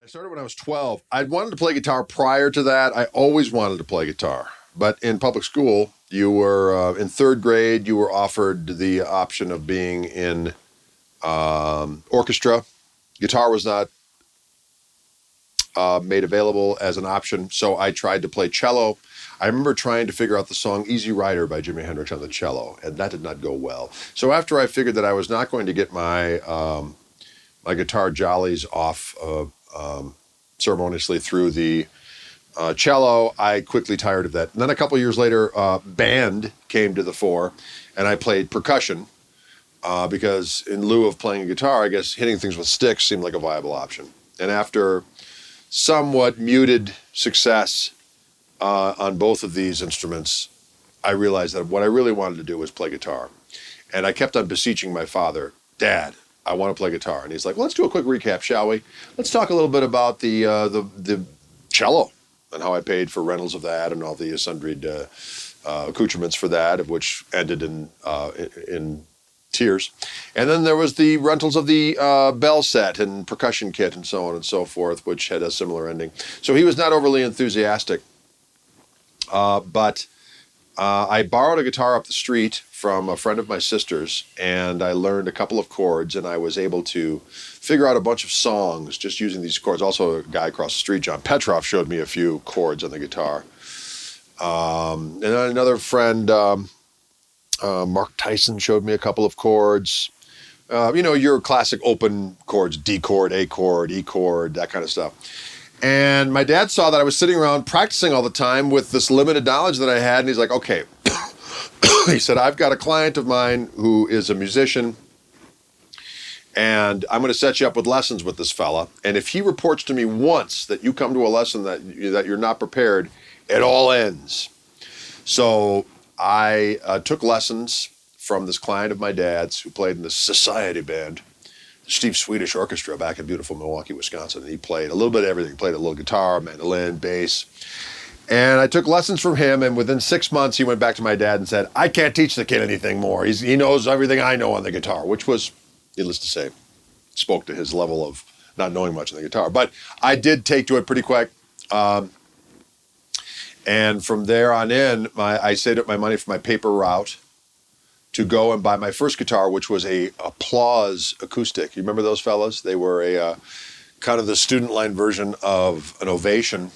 I started when I was 12. I wanted to play guitar prior to that. I always wanted to play guitar. But in public school, you were in third grade, you were offered the option of being in orchestra. Guitar was not made available as an option, so I tried to play cello. I remember trying to figure out the song Easy Rider by Jimi Hendrix on the cello, and that did not go well. So after I figured that I was not going to get my my guitar jollies off ceremoniously through the cello, I quickly tired of that. And then a couple years later, band came to the fore, and I played percussion because in lieu of playing a guitar, I guess hitting things with sticks seemed like a viable option. And after somewhat muted success on both of these instruments, I realized that what I really wanted to do was play guitar. And I kept on beseeching my father, Dad, I want to play guitar. And he's like, well, let's do a quick recap, shall we? Let's talk a little bit about the cello and how I paid for rentals of that and all the sundry accoutrements for that, of which ended in tears. And then there was the rentals of the bell set and percussion kit and so on and so forth, which had a similar ending. So he was not overly enthusiastic. But I borrowed a guitar up the street from a friend of my sister's, and I learned a couple of chords, and I was able to figure out a bunch of songs just using these chords. Also, a guy across the street, John Petroff, showed me a few chords on the guitar. And then another friend, Mark Tyson, showed me a couple of chords. Your classic open chords, D chord, A chord, E chord, that kind of stuff. And my dad saw that I was sitting around practicing all the time with this limited knowledge that I had, and he's like, okay. He said, I've got a client of mine who is a musician, and I'm going to set you up with lessons with this fella. And if he reports to me once that you come to a lesson that you're not prepared, it all ends. So I took lessons from this client of my dad's who played in the society band, Steve Swedish Orchestra, back in beautiful Milwaukee, Wisconsin. And he played a little bit of everything. He played a little guitar, mandolin, bass. And I took lessons from him, and within 6 months, he went back to my dad and said, I can't teach the kid anything more. He knows everything I know on the guitar, which was, needless to say, spoke to his level of not knowing much on the guitar. But I did take to it pretty quick. And from there on in, I saved up my money for my paper route to go and buy my first guitar, which was a Applause acoustic. You remember those fellas? They were a kind of the student line version of an Ovation.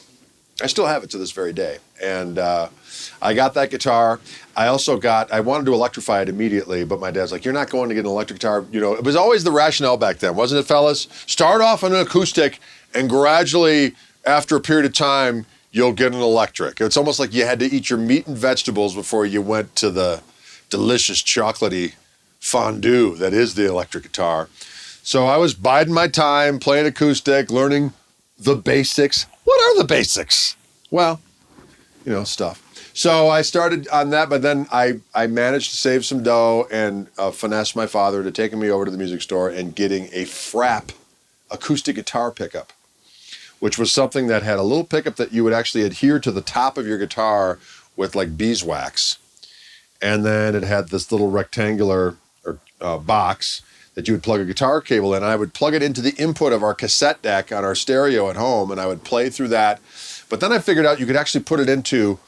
I still have it to this very day. And I got that guitar. I wanted to electrify it immediately, but my dad's like, you're not going to get an electric guitar. It was always the rationale back then, wasn't it, fellas? Start off on an acoustic, and gradually, after a period of time, you'll get an electric. It's almost like you had to eat your meat and vegetables before you went to the delicious chocolatey fondue that is the electric guitar. So I was biding my time, playing acoustic, learning the basics. What are the basics? Well, stuff. So I started on that, but then I managed to save some dough and finesse my father into taking me over to the music store and getting a Frapp acoustic guitar pickup, which was something that had a little pickup that you would actually adhere to the top of your guitar with like beeswax. And then it had this little rectangular box that you would plug a guitar cable in. And I would plug it into the input of our cassette deck on our stereo at home, and I would play through that. But then I figured out you could actually put it into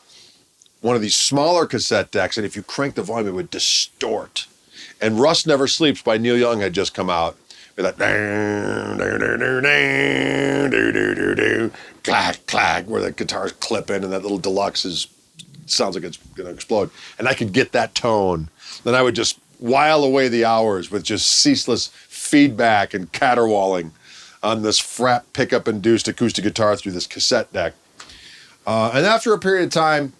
one of these smaller cassette decks, and if you crank the volume, it would distort. And Rust Never Sleeps by Neil Young had just come out. With that clack, clack, where the guitars clip in, and that little deluxe sounds like it's going to explode. And I could get that tone. Then I would just while away the hours with just ceaseless feedback and caterwauling on this Frapp pickup-induced acoustic guitar through this cassette deck. And after a period of time,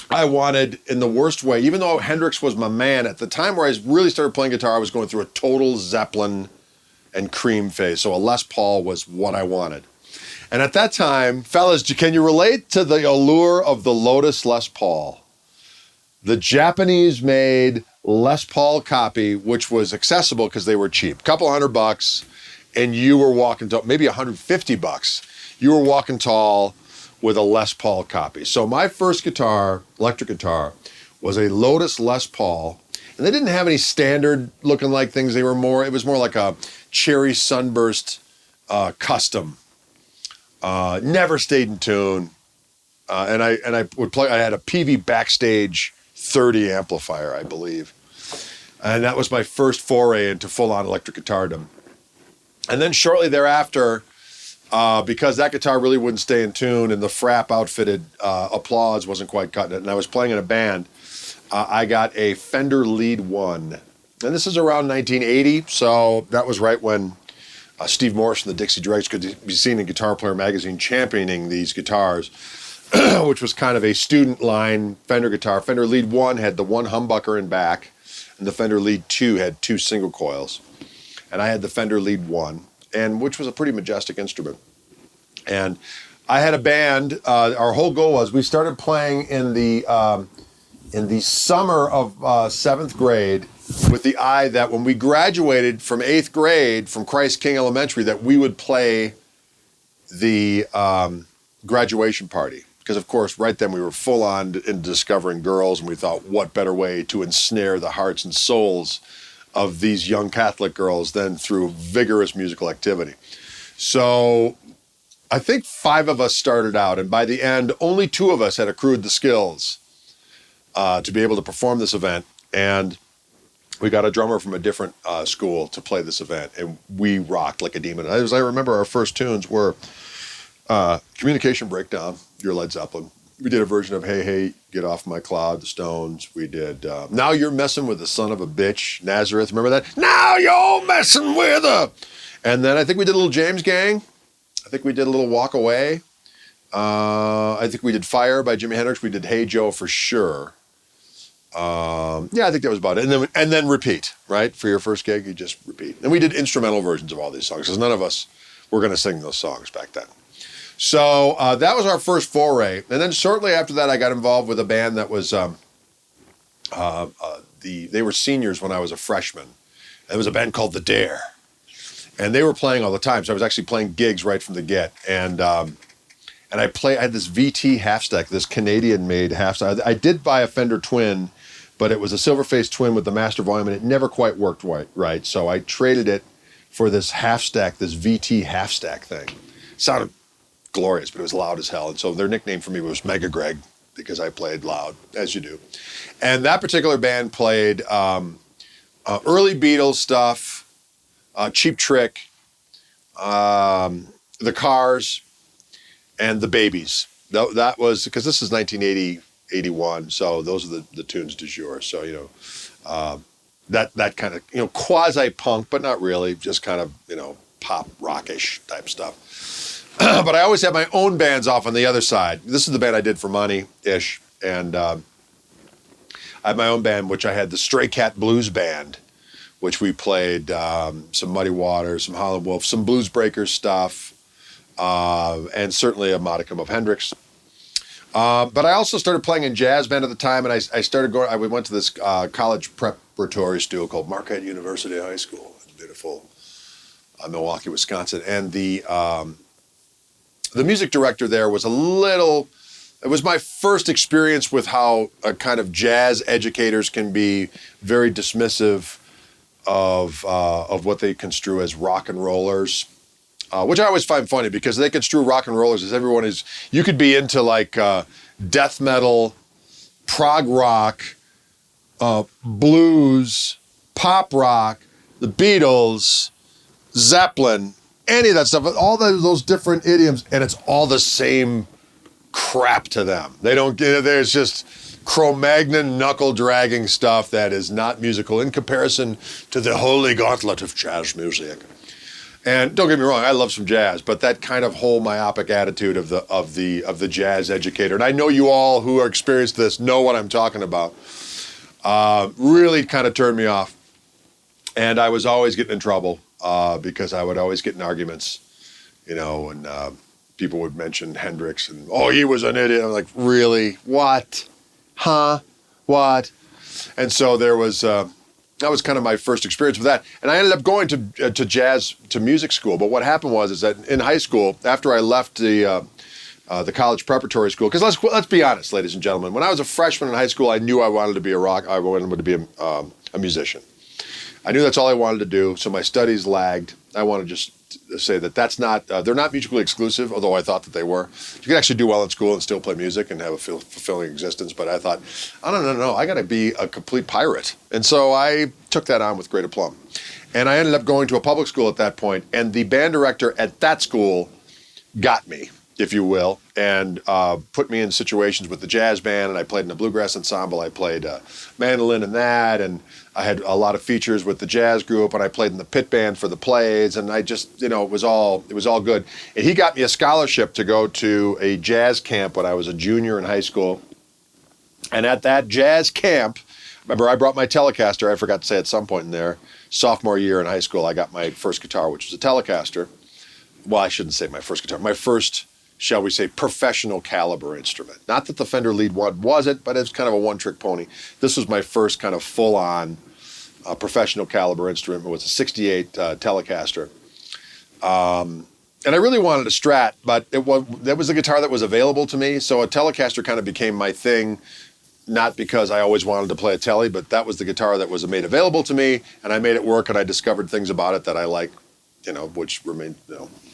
I wanted, in the worst way, even though Hendrix was my man, at the time where I really started playing guitar, I was going through a total Zeppelin and Cream phase. So a Les Paul was what I wanted. And at that time, fellas, can you relate to the allure of the Lotus Les Paul? The Japanese-made Les Paul copy, which was accessible because they were cheap, a couple $100, and you were walking tall, maybe $150. You were walking tall with a Les Paul copy. So my first guitar, electric guitar, was a Lotus Les Paul, and they didn't have any standard looking like things. It was more like a cherry sunburst custom. Never stayed in tune. And I would play. I had a PV Backstage 30 amplifier, I believe, and that was my first foray into full-on electric guitardom. And then shortly thereafter, because that guitar really wouldn't stay in tune, and the Frapp outfitted Applause wasn't quite cutting it, and I was playing in a band, I got a Fender Lead 1, and this is around 1980, so that was right when Steve Morris and the Dixie Dregs could be seen in Guitar Player magazine championing these guitars. Which was kind of a student line Fender guitar. Fender Lead 1 had the one humbucker in back, and the Fender Lead 2 had 2 single coils. And I had the Fender Lead 1, and which was a pretty majestic instrument. And I had a band. Our whole goal was we started playing in the summer of 7th grade with the eye that when we graduated from 8th grade from Christ King Elementary that we would play the graduation party. Because, of course, right then we were full on in discovering girls, and we thought, what better way to ensnare the hearts and souls of these young Catholic girls than through vigorous musical activity. So I think 5 of us started out, and by the end, only 2 of us had accrued the skills to be able to perform this event. And we got a drummer from a different school to play this event, and we rocked like a demon. As I remember, our first tunes were Communication Breakdown, your Led Zeppelin. We did a version of Hey Hey, Get Off My Cloud, the Stones. We did Now You're Messing with the Son of a Bitch, Nazareth. Remember that? Now you're messing with her. And then I think we did a little James Gang. I think we did a little Walk Away. I think we did Fire by Jimi Hendrix. We did Hey Joe for sure. Yeah, I think that was about it. And then repeat, right? For your first gig, you just repeat. And we did instrumental versions of all these songs because none of us were going to sing those songs back then. So that was our first foray. And then shortly after that, I got involved with a band that was, they were seniors when I was a freshman. It was a band called The Dare. And they were playing all the time. So I was actually playing gigs right from the get. And I had this VT half stack, this Canadian-made half stack. I did buy a Fender Twin, but it was a silver-faced Twin with the master volume, and it never quite worked right. So I traded it for this half stack, this VT half stack thing. Sounded glorious, but it was loud as hell. And so their nickname for me was Mega Greg because I played loud, as you do. And that particular band played early Beatles stuff, Cheap Trick, The Cars, and The Babies. That was, because this is 1980, 81, so those are the tunes du jour. So, that kind of, quasi-punk, but not really, just kind of, pop rockish type stuff. But I always had my own bands off on the other side. This is the band I did for money-ish. And I had my own band, which I had the Stray Cat Blues Band, which we played some Muddy Waters, some Howlin' Wolf, some Blues Breakers stuff, and certainly a modicum of Hendrix. But I also started playing in jazz band at the time, and I started going. I went to this college preparatory school called Marquette University High School, beautiful Milwaukee, Wisconsin, and the music director there was it was my first experience with how a kind of jazz educators can be very dismissive of what they construe as rock and rollers, which I always find funny because they construe rock and rollers as you could be into like death metal, prog rock, blues, pop rock, the Beatles, Zeppelin, any of that stuff, all those different idioms, and it's all the same crap to them. They don't get it. There's just Cro-Magnon knuckle-dragging stuff that is not musical in comparison to the holy gauntlet of jazz music. And don't get me wrong, I love some jazz, but that kind of whole myopic attitude of the jazz educator, and I know you all who are experienced this know what I'm talking about, really kind of turned me off. And I was always getting in trouble because I would always get in arguments, and people would mention Hendrix and, oh, he was an idiot. I'm like, really? What? Huh? What? And so there was, that was kind of my first experience with that. And I ended up going to music school. But what happened is that in high school, after I left the college preparatory school, because let's be honest, ladies and gentlemen, when I was a freshman in high school, I knew I wanted to be a musician. I knew that's all I wanted to do, so my studies lagged. I wanted just just say that that's not, they're not mutually exclusive, although I thought that they were. You can actually do well in school and still play music and have a fulfilling existence. But I thought, no, I got to be a complete pirate. And so I took that on with great aplomb. And I ended up going to a public school at that point, and the band director at that school got me, if you will, and put me in situations with the jazz band, and I played in a bluegrass ensemble. I played mandolin in that, and I had a lot of features with the jazz group, and I played in the pit band for the plays, and I just, it was all good. And he got me a scholarship to go to a jazz camp when I was a junior in high school. And at that jazz camp, remember I brought my Telecaster, I forgot to say at some point in there, sophomore year in high school, I got my first guitar, which was a Telecaster. Well, I shouldn't say my first guitar, my first, shall we say, professional caliber instrument. Not that the Fender Lead one wasn't, but it's kind of a one-trick pony. This was my first kind of full-on professional caliber instrument. It was a 68 Telecaster. And I really wanted a Strat, but that was the guitar that was available to me, so a Telecaster kind of became my thing, not because I always wanted to play a Tele, but that was the guitar that was made available to me, and I made it work, and I discovered things about it that I like, which remained,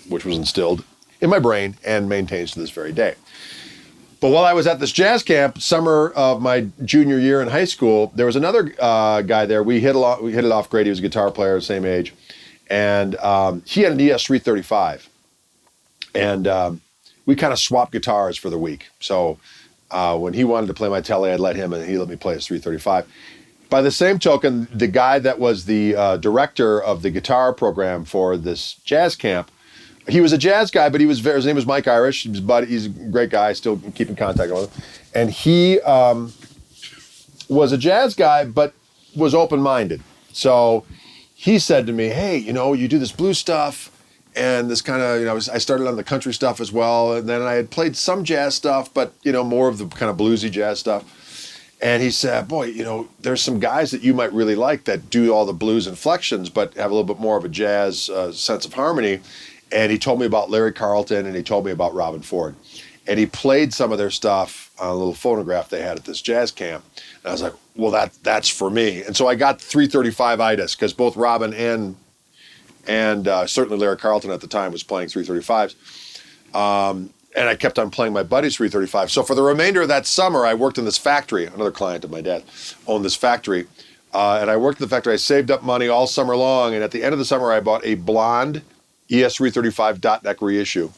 which was instilled in my brain and maintains to this very day. But while I was at this jazz camp, summer of my junior year in high school, there was another guy there. We hit it off great. He was a guitar player, same age, and he had an ES-335, and we kind of swapped guitars for the week. So when he wanted to play my Tele, I'd let him, and he let me play his 335. By the same token, the guy that was the director of the guitar program for this jazz camp, he was a jazz guy, but his name was Mike Irish. He's a great guy. I still keep in contact with him. And he was a jazz guy, but was open-minded. So he said to me, hey, you do this blues stuff and this kind of, I started on the country stuff as well. And then I had played some jazz stuff, but, more of the kind of bluesy jazz stuff. And he said, boy, there's some guys that you might really like that do all the blues inflections, but have a little bit more of a jazz sense of harmony. And he told me about Larry Carlton, and he told me about Robin Ford. And he played some of their stuff on a little phonograph they had at this jazz camp. And I was like, well, that's for me. And so I got 335-itis, because both Robin and certainly Larry Carlton at the time was playing 335s. And I kept on playing my buddy's 335. So for the remainder of that summer, I worked in this factory. Another client of my dad owned this factory. And I worked in the factory. I saved up money all summer long. And at the end of the summer, I bought a blonde ES-335 dot neck reissue.